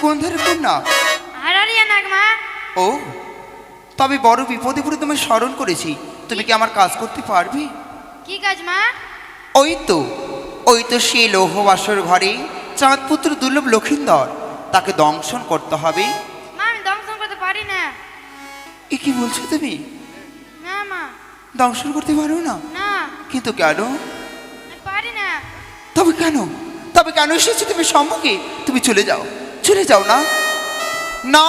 কোন ধারে কন্যা? হারারিয়া নাগমা। ও, তবে বড় বিপদে পড়ে তোমায় স্মরণ করেছি। তুমি কি আমার কাজ করতে পারবে? কি কাজ মা? ওই তো সেই লৌহ বাসর ঘরে চাঁদপুত্র দুর্লভ লক্ষিন্দর, তাকে দংশন করতে হবে। মা আমি দংশন করতে পারি না। এ কি বলছো তুমি? না মা। দংশন করতে পারো না? না। কিন্তু কেন? আমি পারি না। তবে কেন এসেছো তুমি সম্মুখে? তুমি চলে যাও না। না,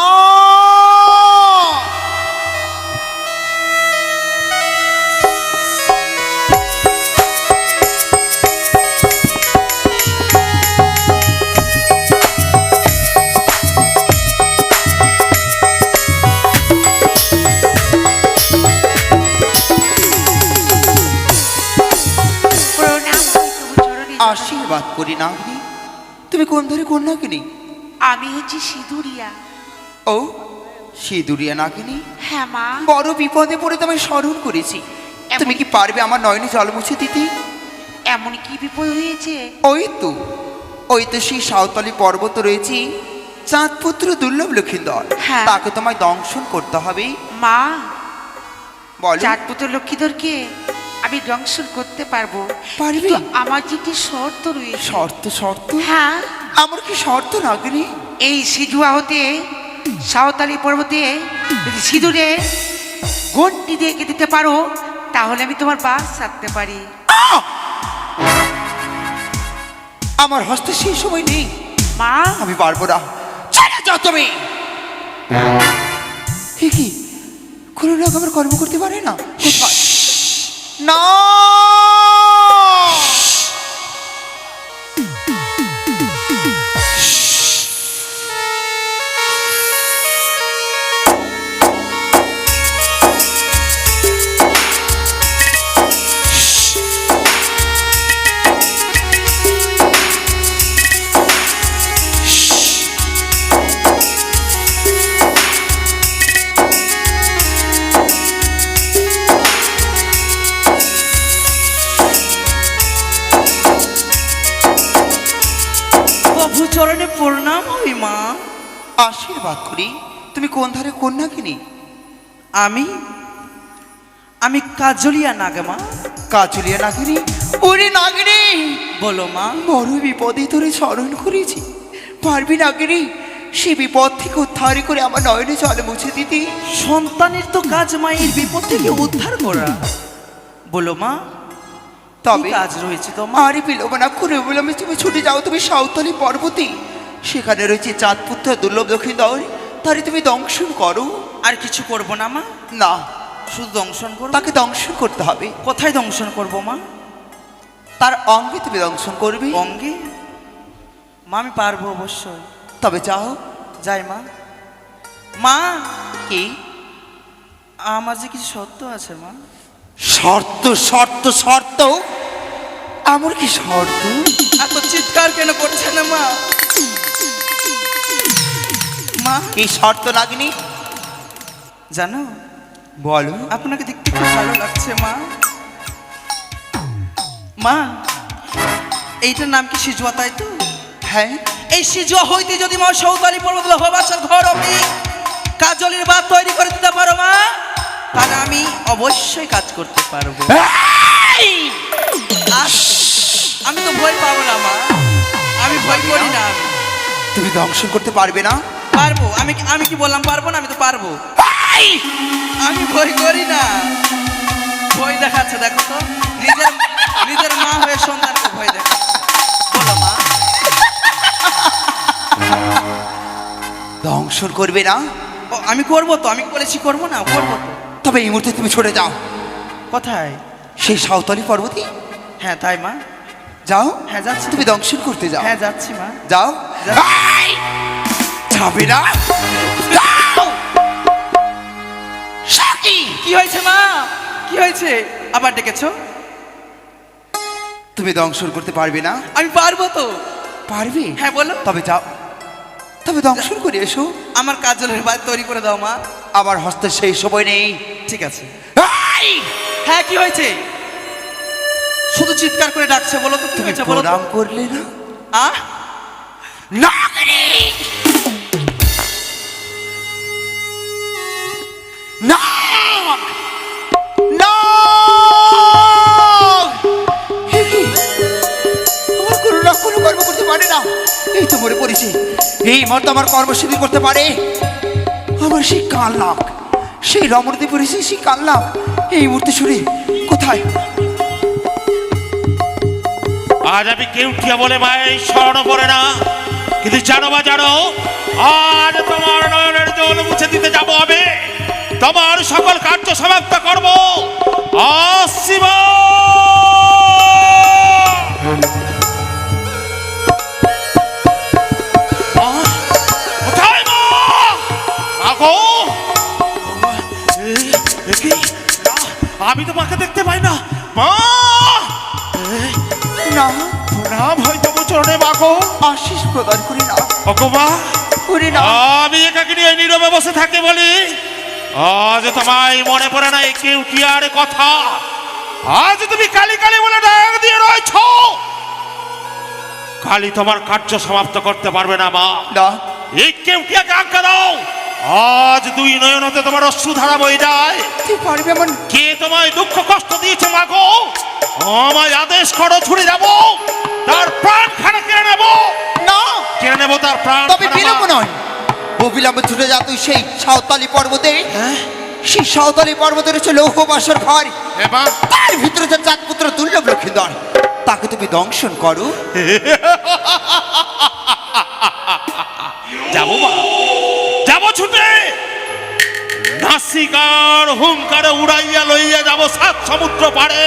আশীর্বাদ করি নাগিনী। তুমি কোন ধরে কন্যা কিনি? আমি হচ্ছি সিঁদুরিয়া। ও, সিঁদুরিয়া নাগিনী। হ্যাঁ মা। বড় বিপদে পড়ে তোমায় স্মরণ করেছি। তুমি কি পারবে আমার নয়নে জল মুছে দিতে? এমন কি বিপদ হয়েছে? ওই তো সেই সাঁওতালি পর্বত রয়েছে, চাঁদপুত্র দুর্লভ লক্ষিন্দর, হ্যাঁ। তাকে তোমায় দংশন করতে হবে। মা, বলো। চাঁদপুত্র লক্ষ্মীধরকে আমি দংশন করতে পারবো। পারবি? কিন্তু আমার যে একটি শর্ত রয়েছে। শর্ত? হ্যাঁ। আমার কি শর্ত নাগিনী? এই সিধুয়া হতে সাঁওতালি পর্বতে যদি সিঁদুরে ঘন্টি দিয়ে এঁকে দিতে পারো, তাহলে আমি তোমার বাস ছাড়তে পারি। আমার হস্তে সেই সময় নেই মা, আমি পারবো না। চলে যাও তুমি। কি কোনো লোক আমার কর্ম করতে পারে না? কোথায়? না, প্রভু চরণে প্রণাম হই মা। আশীর্বাদ করি। তুমি কোন ধারে কন্যা কিনি? আমি কাজলিয়া নাগমা। কাজলিয়া নাগিনী। ওরে নাগিনী, বলো মা। বড় বিপদে তোরে স্মরণ করেছি। পারবি নাগিনী সে বিপদ থেকে উদ্ধার করে আমার নয়নে জল মুছে দিতে? সন্তানের তো কাজ মায়ের বিপদ থেকে উদ্ধার করা। বলো মা, তবে কি কাজ রয়েছে তোমার? আরে বিলম্ব না করে বললাম, তুমি ছুটে যাও তুমি সাঁওতালি পর্বতে। সেখানে রয়েছে চাঁদপুত্র দুর্লভ লক্ষিন্দর, তারে তুমি দংশন করো। আর কিছু করব না মা? না, শুধু দংশন করব। তাকে দংশন করতে হবে। কোথায় দংশন করব মা? তার অঙ্গে তুমি দংশন করবে। অঙ্গে? মা আমি পারবো অবশ্যই। তবে যাও। যাই মা। মা, কি? আমার যে কিছু সত্য আছে মা। শর্ত? আমার কি শর্ত? এত চিৎকার কেন করছে না মা? মা, এই শর্ত নাগিনী? জানো বলো। আপনাকে দেখতে খুব ভালো লাগছে মা। মা, এইটার নাম কি সিজুয়া, তাই তো? হ্যাঁ। এই সিজুয়া হইতে যদি মা সৌতালি পর্বত হবাসার ঘর অবধি কাজলের বাদ তৈরি করে দিতে পারো মা, তাহলে আমি অবশ্যই কাজ করতে পারবো। আমি তো ভয় পাবো না মা, আমি ভয় করি না। তুমি দংশন করতে পারবে না? পারবো। আমি কি বললাম পারবো না? আমি তো পারবো। আমি ভয় করি না। ভয় দেখাচ্ছে, দেখো তো, নিজের মা হয়ে সন্তানকে ভয় দেখাচ্ছে। বলো মা। দংশন করবে না? ও, আমি করবো তো, আমি বলেছি করবো না, করবো তো। তবে এই মুহূর্তে তুমি ছুটে যাও কোথায়? সেই সাঁওতালি পর্বতে। হ্যাঁ তাই মা। যাও। হ্যাঁ যাচ্ছি। তুমি দংশন করতে যাও। হ্যাঁ যাচ্ছি মা। যাও। যাবে না? কি হয়েছে মা? কি হয়েছে? আবার ডেকেছো? তুমি দংশন করতে পারবে না? আমি পারবো তো। পারবে? হ্যাঁ বলো। তবে যাও, তবে দংশন করে এসো। আমার কাজলের বাদ তৈরি করে দাও মা। আমার হস্তে সেই সময় নেই। ঠিক আছে। হ্যাঁ কি হয়েছে? শুধু চিৎকার করে ডাকছে, বলো তো কি তুমি হয়েছে বলো তো। প্রণাম করলে না? আহ, নাগিনী নাগ! নাগ! হে কি? আমার কোনো না কোনো কর্ম করতে পারে না। এই তো মরে পড়েছি। এই মর্ত আমার কর্মসিদ্ধি করতে পারে আমার সেই কাল নাগ, সেই রমণীতে পড়েছে সেই কাল নাগ। এই মুহূর্তে শুনে কোথায়? আজ আমি কেউটিয়া বলে মায়ের স্মরণ করে না, কিন্তু জানো বা জানো, আজ তোমার নয়নের জল মুছে দিতে যাবো আমি, তোমার সকল কার্য সমাপ্ত করবো। আসিব কোথায় গো? আগো আমি তোমাকে দেখতে পাই না মা। না, প্রণাম হয়তো চরণে মাগো, আশিস প্রদান করি না। ওগো মা, করি না। আমি একাকে নিয়ে নীরবে বসে থাকি বলি আজ তোমায় মনে পড়ে না কেউ কি আর কথা। আজ তুমি কালী কালী বলে ডাক দিয়ে রয়েছ, কালী তোমার কার্য সমাপ্ত করতে পারবে না মা। না, এই কেউ কি আজ্ঞা দাও, আজ দুই নয়নতে তোমার অশ্রুধারা বয়ে যায়। তুই পারবি এমন? কে তোমায় দুঃখ কষ্ট দিয়েছে মাগো, আমায় আদেশ করো, ছুড়ে যাবো, তার প্রাণ খানা কেড়ে নেবো। না, কেড়ে নেবো তার প্রাণ। তবে বিলম্ব নয়, অবিলম্বে ছুটে যা তুই সেই সাঁওতালি পর্বতে। সেই সাঁওতালি পর্বতের হচ্ছে লৌহ বাসর ঘর, এবার তার ভিতরে যে চাঁদপুত্র দুর্লভ লক্ষ্মীধর, তাকে তুমি দংশন করো। যাবো মা, যাবো ছুটে, নাসিকার হুঙ্কারে উড়াইয়া লইয়া যাবো সাত সমুদ্র পারে,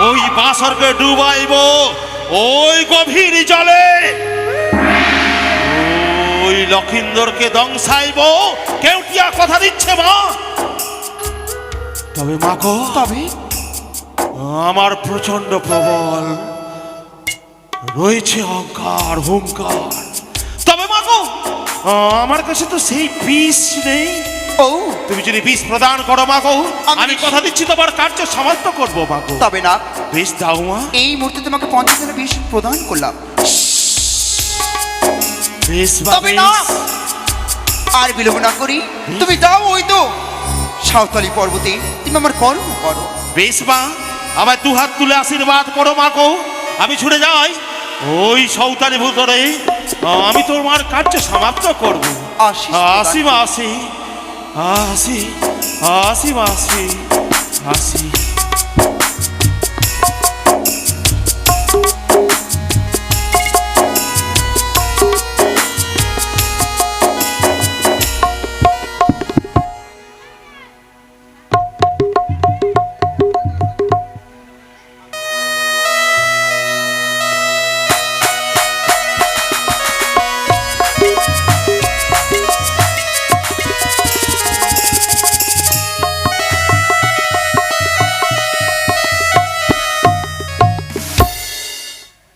ওই বাসরকে ডুবাইব ওই গভীর জলে, ওই লক্ষিন্দরকে দংশাইব। কেউটিয়া কথা দিচ্ছে মা। তবে মা গো, তবে আমার প্রচন্ড প্রবল রয়েছে অহংকার হুঙ্কার। তবে মা গো, আমার কাছে তো সেই বিষ নেই। ও, তুমি যদি বিষ প্রদান করো মা গো, আমি আমি কথা দিচ্ছি তোমার কার্য সমাপ্ত করবো মা গো। তবে না, বিষ দাও মা। এই মুহূর্তে তোমাকে 50 জনের বিষ প্রদান করলাম। বিষ তবে না, আর বিলম্ব না করি তুমি যাও ওই তো সাঁওতালি পর্বতে, তুমি আমার কর্ম করো। বেশ মা, আমার দু হাত তুলে আশীর্বাদ করো মা গো। আমি ছুটে যাই ওই সৌতালি ভূতরে, আমি তোমার কার্য সমাপ্ত করবো। আশিস আসি মা, আসি আসি আসি মা, আসি আসি।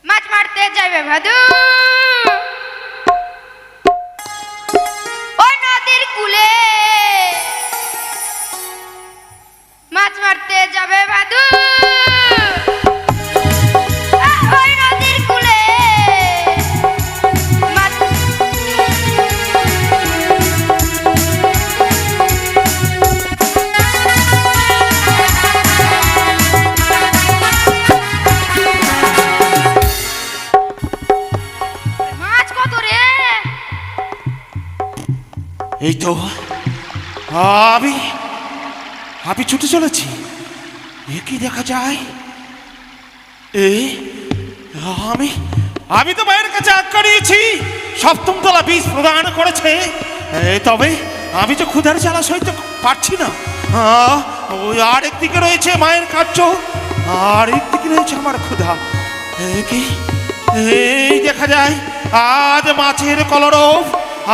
মাছ মারতে যাবে ভাদু, ওই নদীর কূলে মাছ মারতে যাবে ভাদু, ওই নদীর কূলে মাছ। মাছ কত রে? এই তো আমি আমি ছুটে চলেছি। এ কি দেখা যায়? আমি আমি তো মায়ের কাছে আজ্ঞা নিয়েছি, সপ্তম তলা বীজ প্রদান করেছে। তবে আমি তো ক্ষুধার জ্বালা সইতে পারছি না। ওই আরেক দিকে রয়েছে মায়ের কার্য, আর একদিকে রয়েছে আমার ক্ষুধা। কি এই দেখা যায় আজ মাছের কলরব,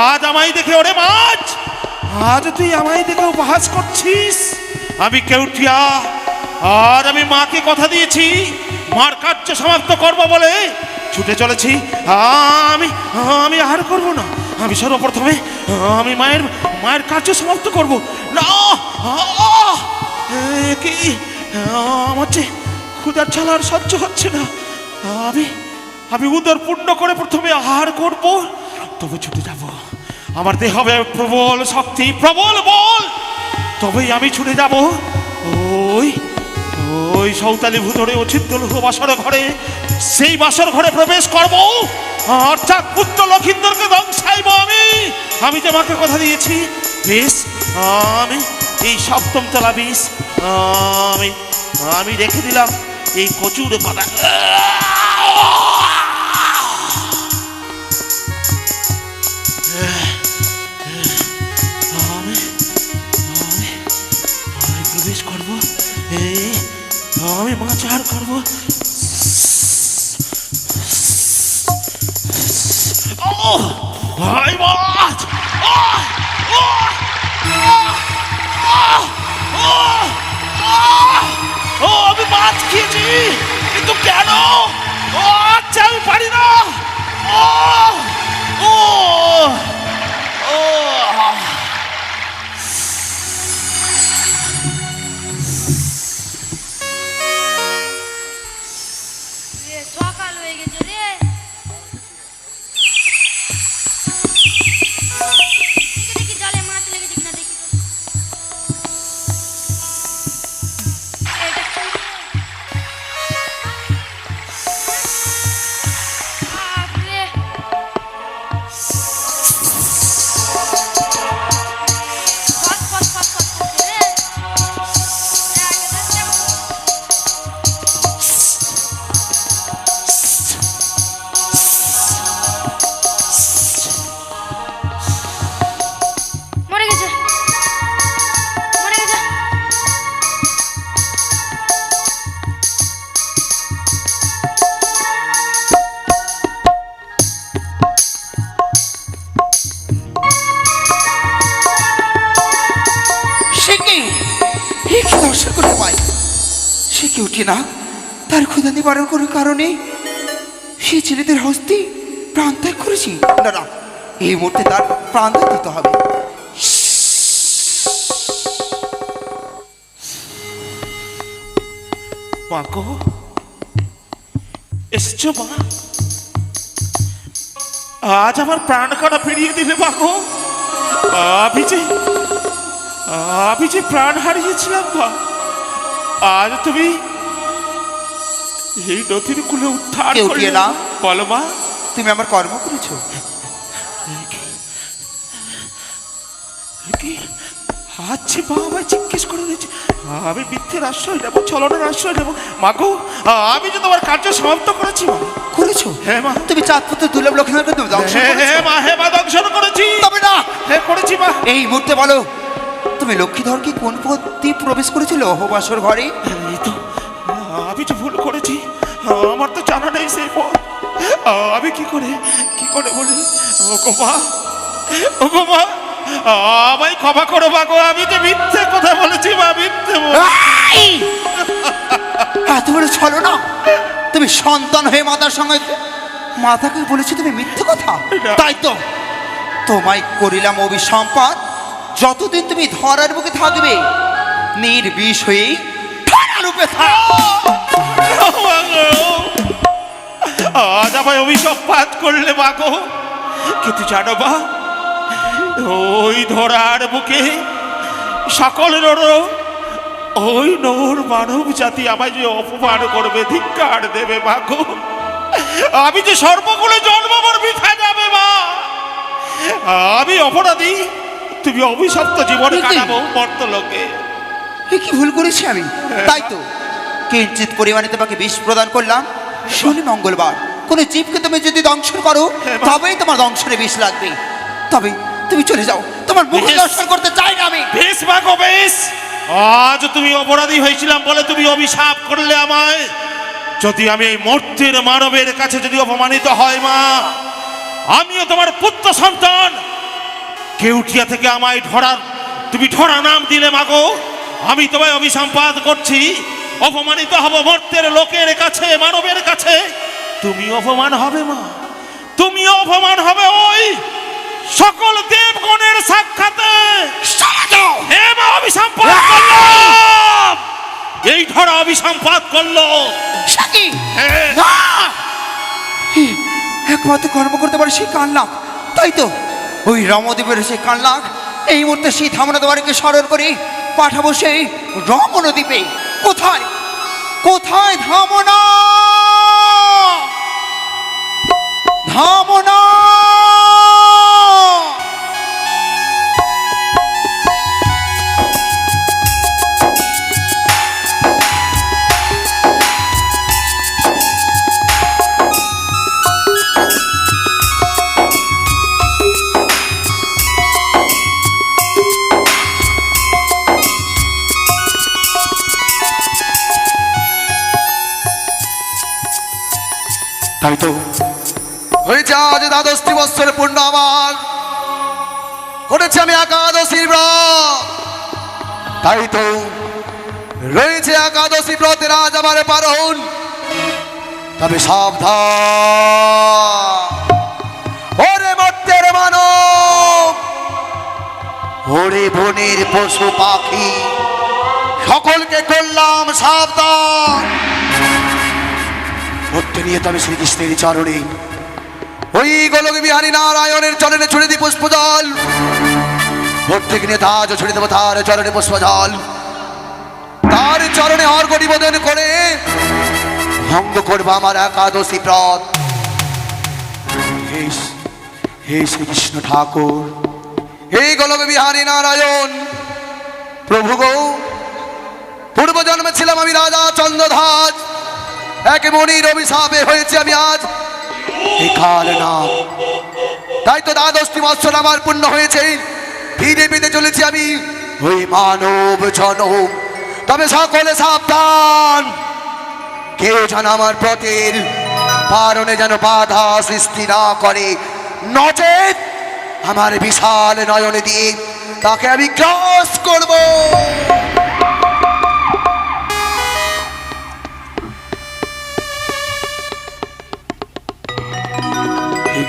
আজ আমায় দেখে ওরে মাছ, আজ তুই আমায় দেখে উপহাস করছিস। আমি কেউটিয়া, আর আমি মাকে কথা দিয়েছি মার কার্য সমাপ্ত করবো বলে ছুটে চলেছি। আমি আমি আর করবো না, আমি সর্বপ্রথমে আমি মায়ের মায়ের কার্য সমাপ্ত করব না। কি আমার যে ক্ষুধার জ্বালা আর সহ্য হচ্ছে না। আমি আমি উদর পূর্ণ করে প্রথমে আহার করব, তবে ছুটে যাব। আমার দেহ হবে প্রবল শক্তি, প্রবল বল। তবেই আমি ছুটে যাব ওই ওই সাঁওতালি ভূতরে অচিন্ত লোহ বাসর ঘরে, সেই বাসর ঘরে প্রবেশ করব, অর্থাৎ পুত্র লক্ষিন্দরকে ধ্বংসাইব আমি। আমি যে মাকে কথা দিয়েছি, বেশ, আমি এই সপ্তম তলা বিষ আমি আমি রেখে দিলাম এই কচুর পাতা। আমি আমি আমি প্রবেশ করব, এই আমি মাছ আহার করব। ও ভাই মাছ! ও আমি মাছ খেয়েছি, কিন্তু কেন? ও আচ্ছা, আমি পারি না। ও ও ও সকাল হয়ে গেছে রে। দেখি জলে মাছ লেগেছে কিনা দেখি তো। এটা কি? বাপরে। ফট ফট ফট ফট করছে রে। মরে গেছে, মরে গেছে। সে কি দর্শন করতে পাই? সে কি উঠে না তার ক্ষুধা নিবারণ করার কারণে সে ছেলেদের হস্তে প্রাণ ত্যাগ করেছি? না না, এই মুহূর্তে তার প্রাণ ত্যাগ দিতে হবে। মা গো, এসছো মা? আজ আমার প্রাণ কাটা ফিরিয়ে দিলে মা গো। আমি যে প্রাণ হারিয়েছিলাম মা, আজ তুমি এই নদীর কূলে উদ্ধার কেউ করলে দিয়ে না। বলো মা। তুমি আমার কর্ম করেছো। কি আচ্ছা মা আমায় জিজ্ঞেস করে দিয়েছে, আমি মিথ্যের আশ্রয় নেবো, ছলনার আশ্রয় নেবো? মা গো, আমি যে তোমার কার্য সমাপ্ত করেছি মা। করেছো? হ্যাঁ মা। তুমি চাঁদপুত্র দুর্লভ লক্ষণকে তুমি দংশন হ্যাঁ করেছো? মা, হ্যাঁ মা, দংশন করেছি। তবে না, হ্যাঁ করেছি মা। এই মুহূর্তে বলো, তুমি লক্ষ্মীধর কি কোন পথ দিয়ে প্রবেশ করেছিল অহবাসর ঘরে? এই তো আমি যে ভুল করেছি, আমার তো জানা নেই সেই পথ। আমি কি করে বলি? ও গো মা, ও গো মা, আমায় ক্ষমা করো মা গো, আমি যে মিথ্যে কথা বলেছি মা, মিথ্যে এত বড় ছলো না! তুমি সন্তান হয়ে মাতার সঙ্গে মাতাকে বলেছি তুমি মিথ্যে কথা? তাই তো তোমায় করিলাম অভিসম্পাদ। যতদিন তুমি ধরার বুকে থাকবে, নির্বিষ হয়েই ধরার রূপে থাক। আজ আমায় অভিসম্পাত করলে মা গো, কিন্তু জানো মা, ওই ধরার বুকে সকল ওই নর মানব জাতি আমায় যে অপমান করবে, ধিক্কার দেবে মা গো। আমি যে সর্বকুলে জন্ম আমার বৃথা যাবে মা। আমি অপরাধী, তুমি অভিশপ্ত জীবনে কাটাবো মর্তলোকে। কি ভুল করেছি আমি? তাই তো কিঞ্চিত পরিমাণে তোমাকে বিষ প্রদান করলাম। শনি মঙ্গলবার কোনো জীবকে তুমি যদি দংশন করো, তবেই তোমার দংশনে বিষ লাগবে। তবে তুমি চলে যাও, তোমার মুখ দর্শন করতে চাই না আমি। বেশ মা গো, বেশ। আজ তুমি অপরাধী হয়েছিলাম বলে তুমি অভিশাপ করলে আমায়। যদি আমি এই মর্তের মানবের কাছে যদি অপমানিত হয় মা, আমিও তোমার পুত্র সন্তান। কেউটিয়া থেকে আমায় তুমি ধরা নাম দিলে মা গো। আমি তোমায় অভিসম্পাদ করছি, অপমানিত হব মর্তের লোকের কাছে, মানবের কাছে। তুমি অপমান হবে মা, তুমি অপমান হবে ওই সকল দেবগণের সাক্ষাতে। হে মা, অভিসম্পাদ করলাম, এই ধরা অভিসম্পাদ করলো। হ্যাঁ। একমাত্র কর্ম করতে পারে সেই কান্নাক। তাই তো ওই রামদেবের সেই কান্নাক এই মুহূর্তে সেই ধামনা দ্বারকে স্মরণ করি পাঠাবো সেই রমণদ্বীপে। কোথায় কোথায় ধামনা, ধামনা। তাই তো হয়েছে আজ দ্বাদশটি বৎসরে পূর্ণ আমার, করেছি আমি একাদশীর ব্রত। তাই তো রয়েছে একাদশী ব্রতের আজ আমার পালন। তবে সাবধান ওরে মর্তের মানব, ওরে বনের পশু পাখি, সকলকে করলাম সাবধান। ভক্তি নিয়ে তবে শ্রীকৃষ্ণের চরণে, ওই গোলক বিহারী নারায়ণের চরণে ছুড়ে দিই পুষ্পজল। ভক্তি নিয়ে তাজ ছুড়ে দেবো তার চরণে পুষ্পজল। তার চরণে অর্ঘ্য নিবেদন করে ভঙ্গ করবো আমার একাদশী ব্রত। হে শ্রীকৃষ্ণ ঠাকুর, এই গোলক বিহারী নারায়ণ প্রভু গো, পূর্ব জন্মে ছিলাম আমি রাজা চন্দ্রধ্বজ, এক মনির অভিশাপে হয়েছে আমি আজ এই কালনাগ। তাই তো দ্বাদশটি বৎসর আমার পূর্ণ হয়েছে, ফিরে পেতে চলেছি আমি ওই মানব জনম। তবে সকলে সাবধান, কেউ যেন আমার পথের পারণে যেন বাধা সৃষ্টি না করে, নচেত আমার বিশাল নয়নে দিয়ে তাকে আমি গ্রাস করব।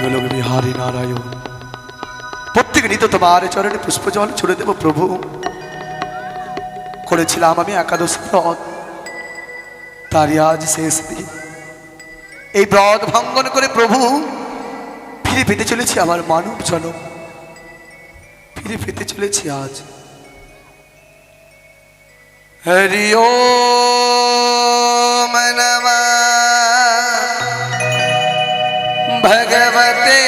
গোলক বিহারী নারায়ণ, প্রত্যেক নিত তোমার চরণে পুষ্পজল ছুড়ে দেব প্রভু। করেছিলাম আমি একাদশী ব্রত, তারই আজ শেষ দিন। এই ব্রত ভঙ্গন করে প্রভু ফিরে পেতে চলেছি আমার মানব জনম, ফিরে পেতে চলেছি আজ। হরি ওম নমঃ ভগবতে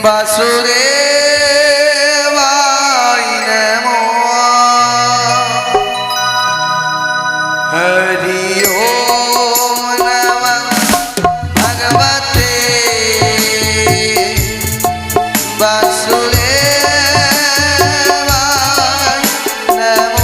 বাসুদেবায় নমঃ। হরি ওম নমঃ ভগবতে বাসুদেবায় নমঃ।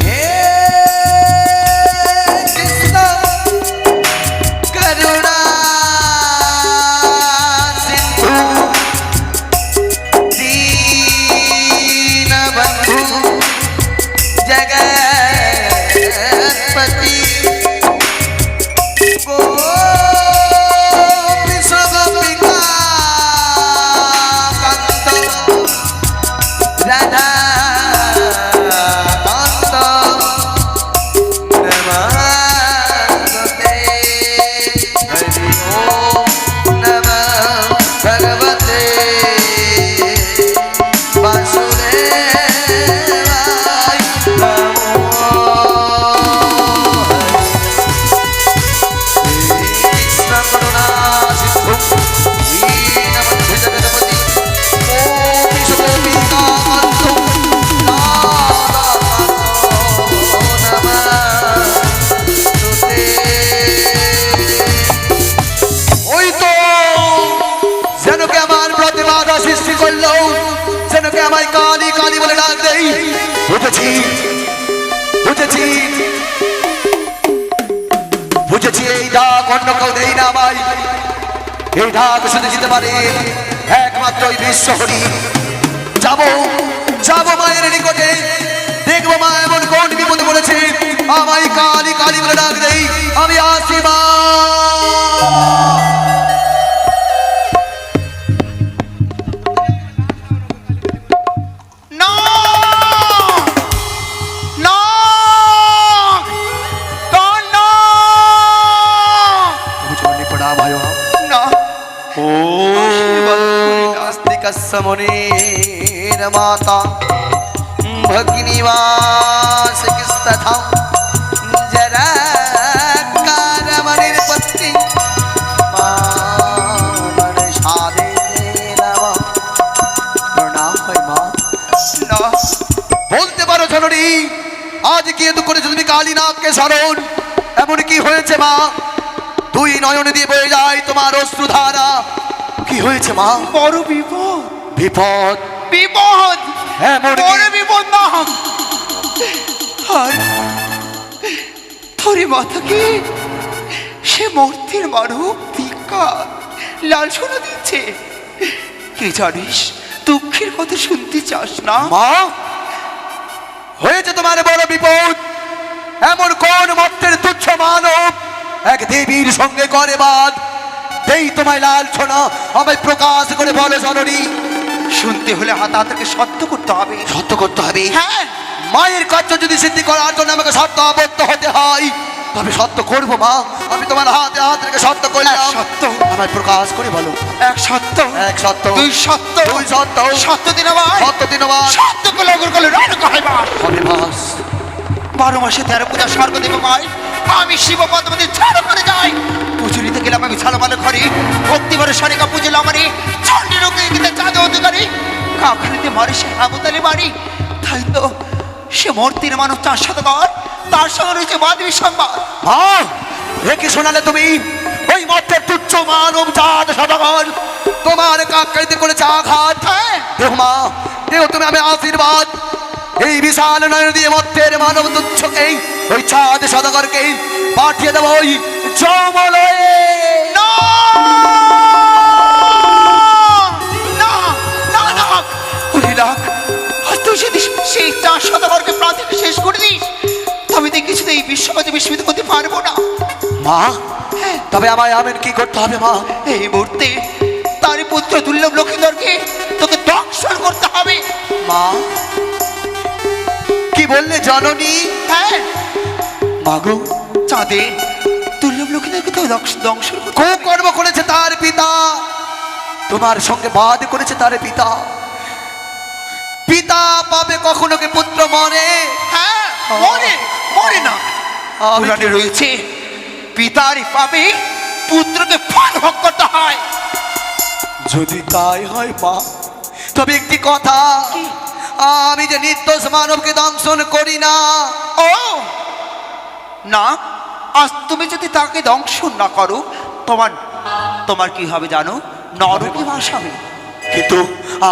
হে কৃষ্ণ করুণা সিন্ধু দীনবন্ধু জগৎপতি রাধা কান্ত নমস্তে হরি ওম নমঃ ভগবতে বাসুদেবায় নমো কৃষ্ণ করুণা সিন্ধু দীনবন্ধু জগৎপতি ওই তো যেন কে আমার প্রতি বাধা সৃষ্টি করলো, যেন কে আমায় কালী কালী বলে ডাক দেই। বুঝেছি বুঝেছি বুঝেছি, এই ডাক অন্য কেউ দেই না আমায়। এই ডাক শুনে যেতে পারে একমাত্র ওই বিশ্বহরি। যাবো যাবো মায়ের নিকটে, দেখবো মা এমন কোন বিপদে পড়েছে, আমায় কালী কালী বলে ডাক দেই। আমি আসি মা। না না না मुझे पड़ा भाइयों না ओ नास्तिकस्य मुनेर माता भगिनीवासकिस्तथा जराकारमणिर्पत्ति मामनषादे नमः। प्रणाम भाई माँ। না বলতে পারো জননী, আজ কি এত করেছো তুমি কালীনাথকে স্মরণ? এমন কি হয়েছে মা? দুই নয়ন দিয়ে বয়ে যায় তোমার অশ্রুধারা। কি হয়েছে মা? বড় বিপদ বিপদ? বিপদ এমন কি? বড় বিপদ না। আর তোর মাথাকে সে মূর্তির মানব ধিক্কা লাঞ্ছনা দিচ্ছে। কি জানিস, দুঃখের কথা শুনতে চাস না? মা, হয়েছে তোমার বড় বিপদ। এমন কোন মর্তের তুচ্ছ মানব এক দেবীর সঙ্গে করে বাদ দেই তোমায় লালছনা আমায় প্রকাশ করে বলে জননী। শুনতে হলে হাতাহাতাকে সত্য করতে হবে। সত্য করতে হবে? হ্যাঁ, মায়ের কার্য যদি সিদ্ধি করার জন্য আমাকে সত্য আবদ্ধ হতে হয়, তবে সত্য করবো মা। আমি তোমার হাতে হাত রেখে সত্য করলাম। এক সত্য। আমায় প্রকাশ করে বলো। এক সত্য, এক সত্য, দুই সত্য, দুই সত্য, সত্য দিনবার, সত্য দিনবার, সত্য কলে অগ্র কলে রণক হইবার। হবে মাস। 12 মাসে 13 পূজা স্বর্গ দেব মাই। আমি শিব পদ্মপতি ছাড় করে যাই। পুজো নিতে গেলাম আমি ছালমালে ঘরে, ভক্তিভরে সারিকা পুজলাম আমারে চণ্ডী রূপে গীতে চাঁদে অধিকারী কাখানিতে মারে সে আবতালি বাড়ি। তাই তো সে মূর্তির মানব 4 শতকর, তার সঙ্গে রয়েছে বাদবী সংবাদ। মা, রেখে শোনালে তুমি ওই মর্তের তুচ্ছ মানব জাত সদাগর তোমার কাকড়িতে করেছে আঘাত। হ্যাঁ, দেহ মা, দেহ তুমি আমি আশীর্বাদ। এই বিশাল নয়ন দিয়ে মর্তের মানব তুচ্ছকে ওই চাঁদ সদাগরকে পাঠিয়ে দেবো ওই জমলয়ে। না না না না, ওরে লাখ, আর তুই যদি সেই 4 শতকরকে প্রাচীন শেষ করে দিস, তবে তুই কিছুতে এই বিশ্বকে বিস্মিত করতে পারবো না। মা, হ্যাঁ, তবে আমায় আমেন কি করতে হবে মা? এই মুহূর্তে তার পুত্র দুর্লভ লক্ষ্মীধরকে তোকে দংশন করতে হবে। মা, কি বললে জননী? হ্যাঁ, মাগো, চাঁদে দুর্লভ লক্ষ্মীধরকে তো দংশন করতে হবে। কর্ম করেছে তার পিতা, তোমার সঙ্গে বাদ করেছে তার পিতা। পিতা পাবে কখনো কি পুত্র মরে? হ্যাঁ, মরে মরে না। পুরাণে রয়েছে পিতারই পাবে পুত্রকে ফল ভোগ করতে হয়। যদি তাই হয় মা, তবে একটি কথা, আমি যে নির্দোষ মানবকে দংশন করি না। ও না, আজ তুমি যদি তাকে দংশন না করো, তোমার তোমার কি হবে জানো? নরকে বাস হবে। কিন্তু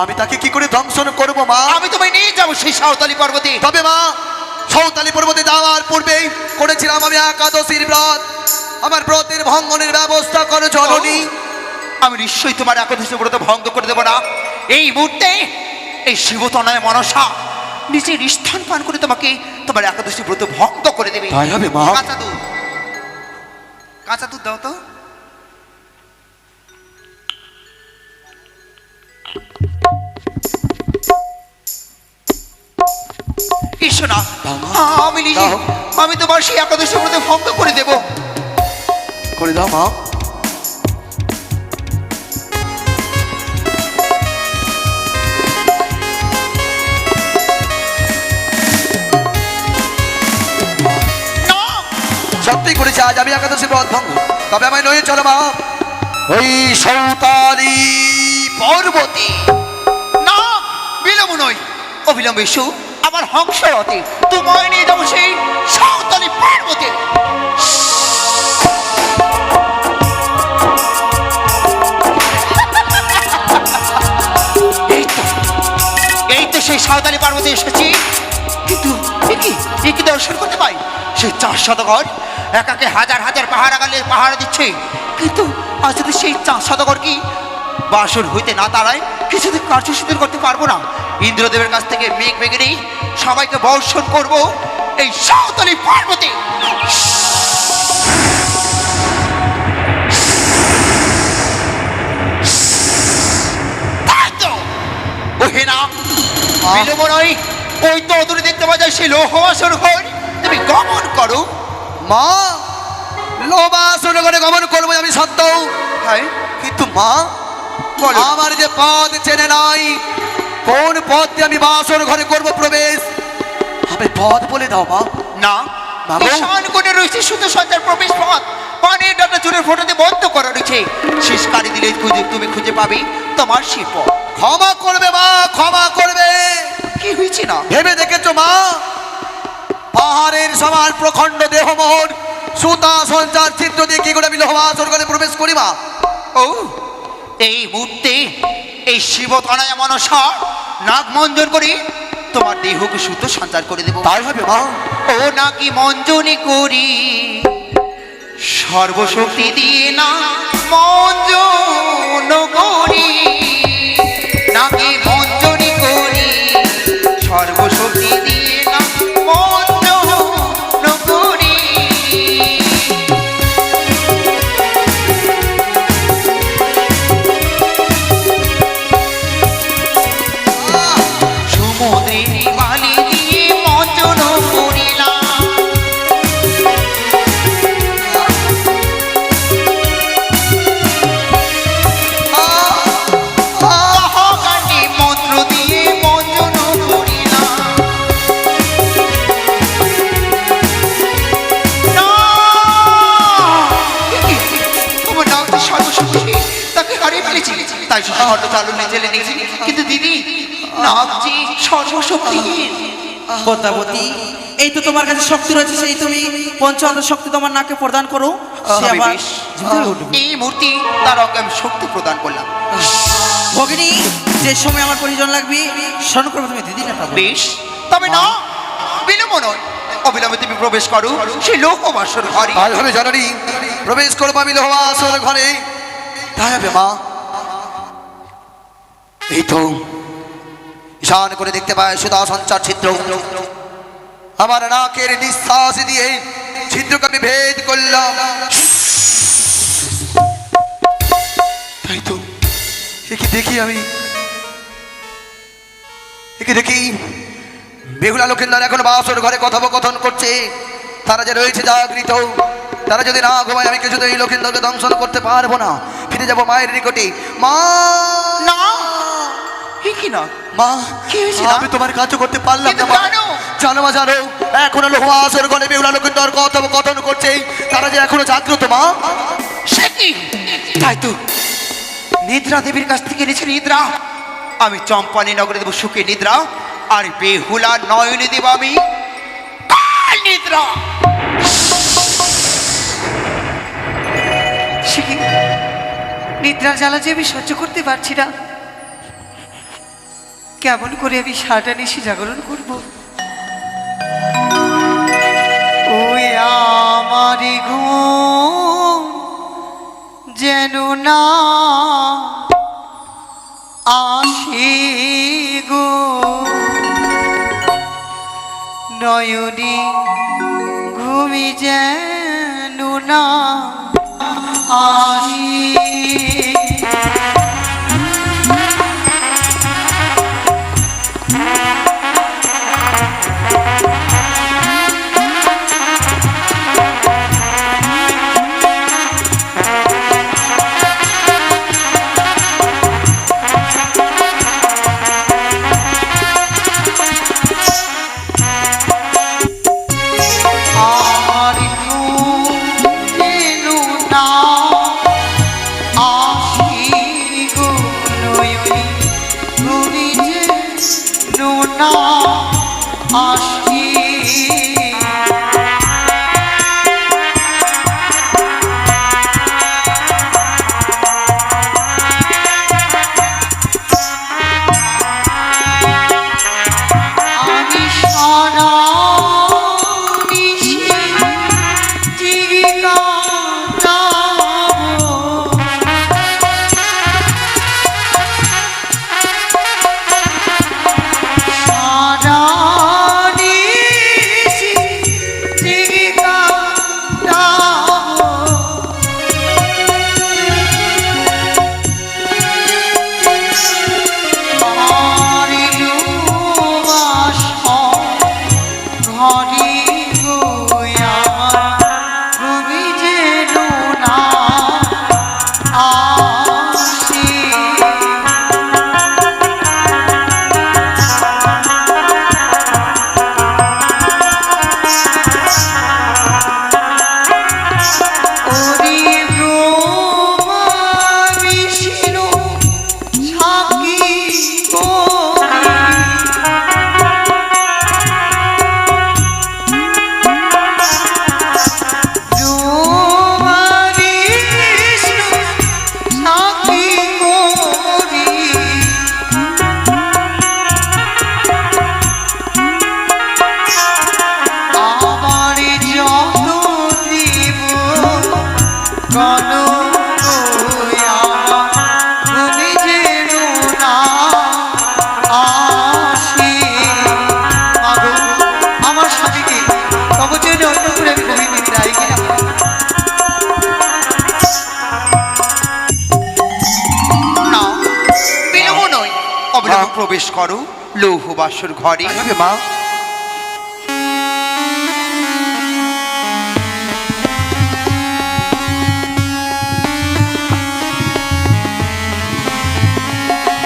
আমি তাকে কি করে দংশন করব মা? আমি তোমায় নিয়ে যাবো সেই সাঁওতালি পর্বতে। তবে মা, সাঁওতালি পর্বতে যাওয়ার পূর্বেই করেছিলাম আমি একাদশীর ব্রত। আমার ব্রতের ভঙ্গনের ব্যবস্থা করো জননী। আমি নিশ্চয়ই তোমার একাদশী ব্রত ভঙ্গ করে দেবো না। এই মুহূর্তে এই শিবতনয় মনসা নিজের স্থান পান করে তোমাকে তোমার একাদশী ব্রত ভঙ্গ করে দেবে। তাই হবে মা। কাঁচা দুধ, কাঁচা দুধ দাও তো। ঈশ্বর, দাও মা। আমি নিজে দাও। আমি তোমার সেই একাদশী ব্রত ভঙ্গ করে দেবো। করে দাও মা। না, সত্যি করেছি আজ আমি একাদশী ব্রত ভঙ্গ। তবে আমায় নয়ে চলো মা ওই সাঁওতালি পর্বতে না, বিলম্ব নয়, অবিলম্বে এসো আমার হংস রথে। তোমায় নিয়ে যাবো সেই সাঁওতালি পর্বতে। এই তো, এই তো সেই সাঁওতালি পর্বতে এসেছি। কিন্তু এ কি দর্শন করতে পাই? সেই 4 শতঘর একাকে হাজার হাজার পাহারা গালে পাহারা দিচ্ছে। কিন্তু আজ যদি সেই 4 শতঘর কি বাসর হইতে না তারায় কিছুতে কার্যসিদ্ধি করতে পারবো না। ইন্দ্রদেবের কাছ থেকে মেঘ মেঘে নেই সবাইকে বর্ষণ করব এই সাঁওতালি পর্বতে। তাই তো, ওহে না, বিলম্ব নয়, ওই তো দূরে দেখতে পাওয়া যায় সেই লৌহ আসর ঘর। তুমি গমন করো। মা। লোবাসন করে গমন করবো আমি সত্য। হ্যাঁ, কিন্তু মা, বলো। আমার যে পথ চেনে নাই, কোন পথ দিয়ে আমি বাসর ঘরে করব প্রবেশ, আমি পথ বলে দাও মা। না, বাবু। ঈশান কোণে রয়েছে সুতো সঞ্চার প্রবেশ পথ। পানির ডাটা চুরের ফোটাতে বন্ধ করা রয়েছে। শেষ কারি দিলে তুমি খুঁজে পাবে তোমার সেই পথ। ক্ষমা করবে মা, ক্ষমা করবে। কি হয়েছে না? ভেবে দেখেছো মা, পাহাড়ের সমান প্রখণ্ড দেহমোহন সুতা সঞ্চার চিত্র দিয়ে কি করে আমি লোহাসর ঘরে প্রবেশ করি মা? ও, এই মুহূর্তে এই শিবতনয় মনসা নাগ মঞ্জন করি তোমার দেহকে সুতো সঞ্চার করে দেব। তাই হবে মা। ও নাকি মঞ্জনী করি সর্বশক্তি দিয়ে না মঞ্জন করি, নাকি মঞ্জনী করি সর্বশক্তি দিয়ে না মঞ্জন করি। সমুদ্রের বালি দিয়ে মঞ্জন করিলাম, মহাকাণ্ডে মন্ত্র দিয়ে মঞ্জন করিলাম। না! তোমার নাম তো সর্বশক্তি, তাকে হারিয়ে ফেলেছি, তাই শহরটা চালু নিয়ে চলে গেছি। কিন্তু দিদি, নাম যে সর্বশক্তিহীন। পদ্মাবতী, এই তো তোমার কাছে শক্তি রয়েছে, সেই তুমি পঞ্চাশ শক্তি তোমার নাকে প্রদান করো। সে আমি আবার বেশ, জীবিত হয়ে উঠবে। এই মূর্তি তার অঙ্গে আমি শক্তি প্রদান করলাম। ভগিনী, যে সময় আমার প্রয়োজন লাগবে স্মরণ করবে তুমি দিদি না পাবে। বেশ, তবে না, বিলম্ব নয়, অবিলম্বে তুমি প্রবেশ করো সেই লোক বাসর ঘরে। তাই হবে জননী, প্রবেশ করবো আমি লোহাসর ঘরে। তাই হবে মা। এই তো ঈশান করে দেখতে পায় সুতা সঞ্চার ছিদ্র। আমার নাকের নিঃশ্বাস দিয়ে ছিদ্রকে আমি ভেদ করলাম। তাই তো, একে দেখি আমি, একে দেখি বেহুলা লক্ষিন্দর এখন বাসর ঘরে কথোপকথন করছে। তারা যে রয়েছে জাগৃত, তারা যদি না ঘুমায় আমি কিছুতে এই লক্ষিন্দরকে দংশন করতে পারবো না। ফিরে যাবো মায়ের নিকটে। মা, না, এ কি না? মা, কি হয়েছে না? আমি তোমার কাজ করতে পারলাম কিন্তু না মা। কেন? জানো মা, জানো এখনো লোহাসর ঘরে বেহুলা লক্ষিন্দর কথোপকথন করছে। তারা যে এখনো জাগ্রত মা। সে কি? তাই তো, নিদ্রা দেবীর কাছ থেকে এনেছে নিদ্রা। আমি চম্পানি নগরে দেব সুখে নিদ্রা, আর বেহুলা নয়নে দেব আমি কাল নিদ্রা। সে কি? নিদ্রার জ্বালা যে আমি সহ্য করতে পারছি না। কেমন করে আমি সারাটা নিশি জাগরণ করব? ওই আমার ঘুম যেন না আসে গো, নয়নে ঘুমি যেন না আসে। আমার ঘুম যেন না আসে গো, নয়নে ঘুমি যেন না আসে। আমি সারা নিশি জেগে কাটাবো, সারা নিশি জেগে কাটাবো। আর লুবাস ঘরে গো আমার ঘুমি যেন না আসে। ওরে ব্রহ্মা বিষ্ণু সাক্ষী করে, ব্রহ্মা বিষ্ণু সাক্ষী করে, আমার যত দেব গণ ঘুমি যেন না আসে। মাগো, আমার স্বামীকে তবু যেন অন্য করে আমি ঘুমিয়ে যাই কিনা। না, বিলম্ব নয়, অবিলম্বে প্রবেশ করো লৌহ বাসর ঘরে। মা,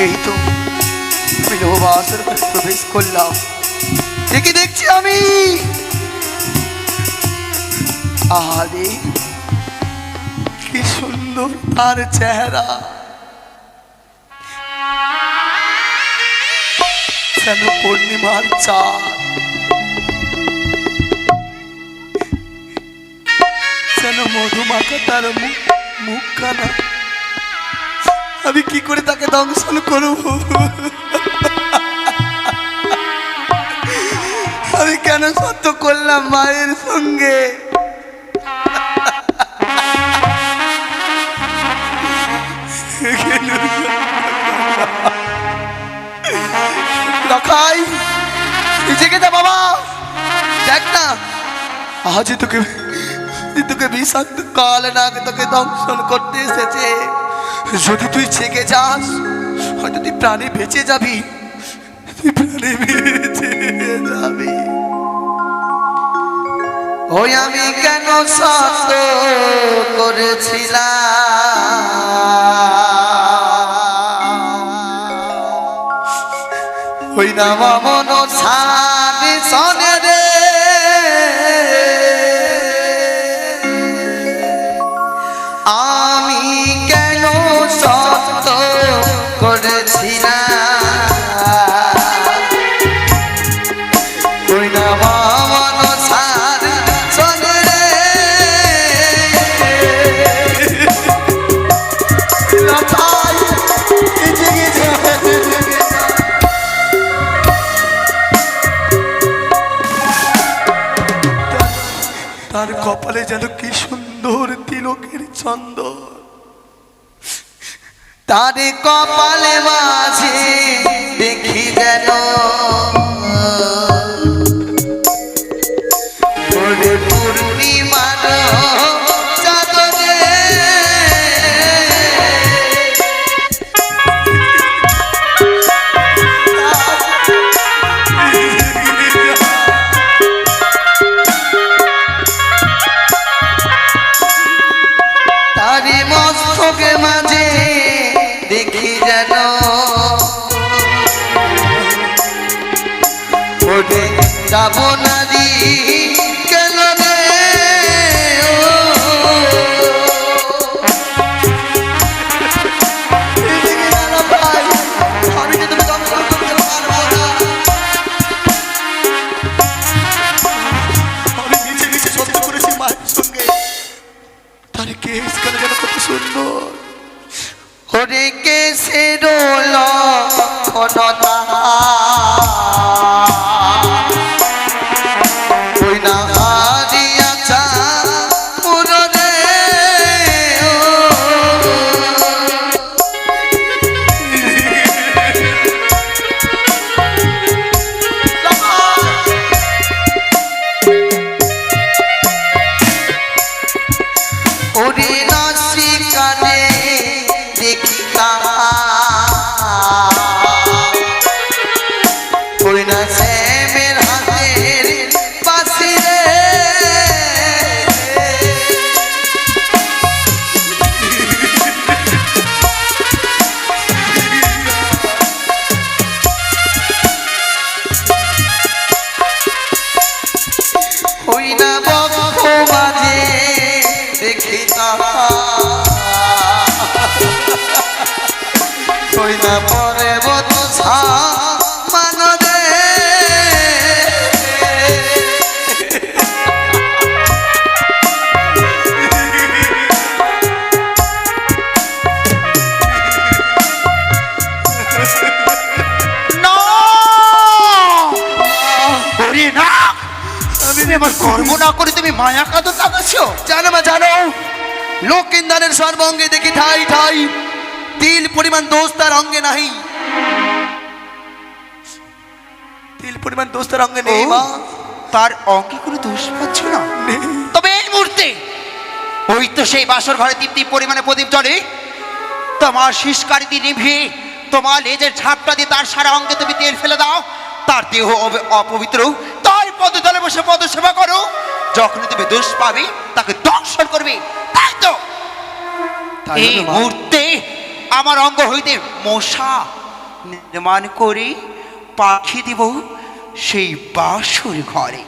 এই তো আমি লোহবাসের ঘরে প্রবেশ করলাম, দেখি দেখছি আমি আরে কি সুন্দর তার চেহারা, যেন পূর্ণিমার চাঁদ, যেন মধুমাখা তার মুখখানা। আমি কি করে তাকে দংশন করব? আমি কেন সত্য করলাম মায়ের সঙ্গে? রাখাই, তুই জেগে যা বাবা, দেখ না আজ তোকে বিষাক্ত কাল নাগ তোকে দংশন করতে এসেছে। যদি তুই জেগে যাস হয়তো তুই প্রাণে বেঁচে যাবি, তুই প্রাণে বেঁচে যাবি। ওই আমি কেন সত্য করেছিলাম, ওই নাম মন সাবি সনে রে, আমি কেন সত্য করেছিলাম, ওই নাম মন সাবি সনে রে। তার কপালে যেন কি সুন্দর তিলকের চন্দন, তার কপালে মাঝে দেখি যেন ওরে পূর্ণিমার চাঁদরে। তারি মস্তকে মাঝে দেখি যেন ওরে যাব নারী কেন রে ভাই, আমি যে তুমি দর্শন করতে পারবো না। আমি নিচে নিচে সত্য করেছি মায়ের সঙ্গে, তার কেস কেন যেন কত সুন্দর, ওরে কেসের লক্ষণতা ওই না হারিয়াছা পুরনে। ওরে নাসিকানে দেখি ওই না শ্যামের হাতের পাশে রে। ওই না বক্ষ মাঝে দেখি ওই না পরে বৎসা মানদে। না ওরে না, আমি আমার কর্ম না করে তুমি মায়া কাঁদো লাগাচ্ছো। জানো মা জানো, লক্ষিন্দারের সর্বঙ্গে দেখি ঠাই ঠাই তিল পরিমাণ দোষ তার অঙ্গে নাহি, তিল পরিমাণ দোষ তার অঙ্গে নেই মা। তার অঙ্কে কোনো দোষ পাচ্ছ না? তবে এই মুহূর্তে ওই তো সেই বাসর ঘরে তৃপ্তি পরিমাণে প্রদীপ জ্বলে, তোমার শিষ্কারি দিয়ে নিভিয়ে তোমার লেজের ঝাপটা দিয়ে তার সারা অঙ্গে তুমি তেল ফেলে দাও, তার দেহ হবে অপবিত্র, তার পদতলে বসে পদ সেবা করো, যখন তুমি দোষ পাবে তাকে দংশন করবে, তাই তো? এই মুহূর্তে আমার অঙ্গ হইতে মশা নির্মাণ করে পাঠিয়ে দিব সেই বাসর ঘরে।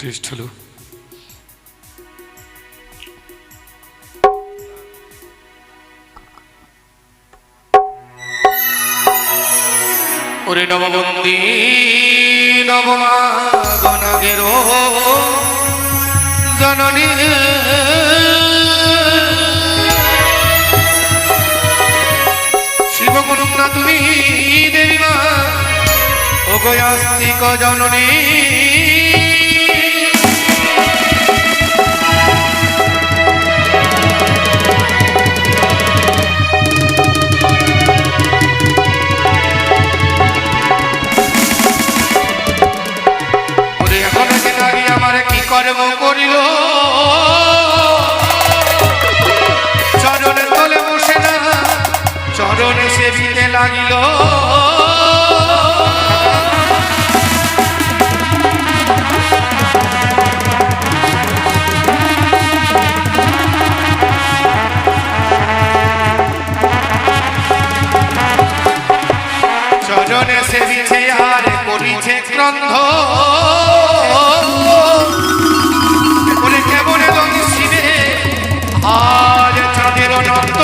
টেস্ট হলো। ওরে নববন্দী নবমাগণের জননী শিবগুরুনা তুমি দেবী মা ও গয়াস্তিক জননী। কর্ম করিল চরণের তলে বসে না চরণে সেবিতে লাগিল। স্কন্ধ বলে কেমন শিবে আজ চাঁদের নন্দ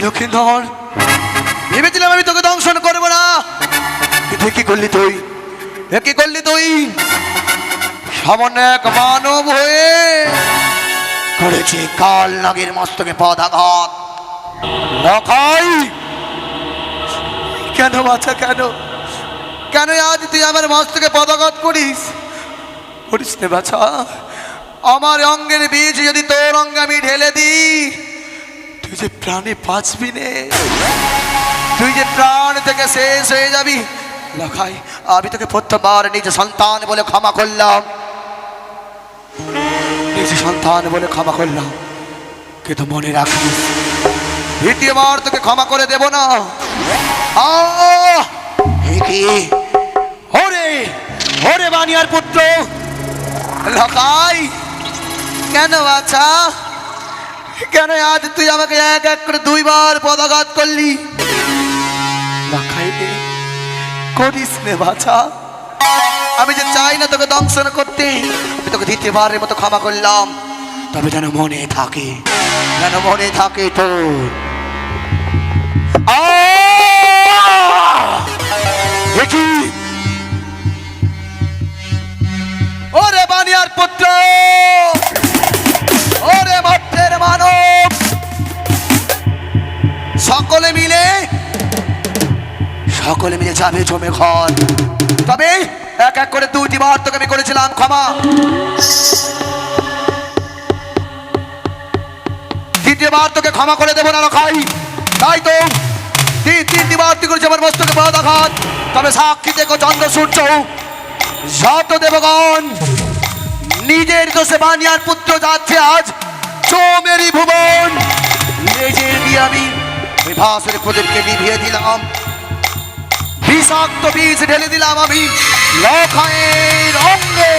লক্ষিন্দর, ভেবেছিলাম আমি তোকে দংশন করবো না, কিন্তু কি করলি তুই? কি করলি তুই? সামান্য এক মানব হয়ে করেছে কাল নাগের মস্তকে পদাঘাত। লখাই, কেন বাছা, কেন কেন আজ তুই আমার মস্তকে পদাঘাত করিস? করিস নে বাছা, আমার অঙ্গের বীজ যদি তোর অঙ্গে আমি ঢেলে দিই, তুই যে প্রাণে বাঁচবি নে, তুই যে প্রাণ থেকে শেষ হয়ে যাবি। লখাই, আমি তোকে প্রথমবার নিজে সন্তান বলে ক্ষমা করলাম, নিজে সন্তান বলে ক্ষমা করলাম, কিন্তু মনে রাখিস দ্বিতীয়বার তোকে ক্ষমা করে দেব না। কি ওরে, ওরে বানিয়ার পুত্র লখাই, কেন আচ্ছা, কেন আজ তুই আমাকে এক এক করে দুইবার পদাঘাত করলি? লখাই রে, করিস নে বাছা, আমি যে চাই না তোকে দংশন করতে, আমি তোকে দ্বিতীয়বারের মতো ক্ষমা করলাম, তবে যেন মনে থাকে, যেন মনে থাকে তোর। দেখি ওরে বানিয়ার পুত্র, ওরে মর্তের মানব, সকলে মিলে যাবে জমে ঘর, তবে এক এক করে 2টি বার তোকে আমি করেছিলাম ক্ষমা, দ্বিতীয়বার তোকে ক্ষমা করে দেবো না লখাই। তাই তো 3টি বার তুই করেছে আমার মস্তকে পদাঘাত, তবে সাক্ষী দেখো চন্দ্র সূর্য, যত দেবগণ, নিজের দোষে বানিয়ার পুত্র যাচ্ছে আজ চৌমেরি ভুবন, লেজের দিয়ে আমি ওই ভাসের প্রদীপকে নিভিয়ে দিলাম, বিষাক্ত বীজ ঢেলে দিলাম আমি লখাইয়ের অঙ্গে।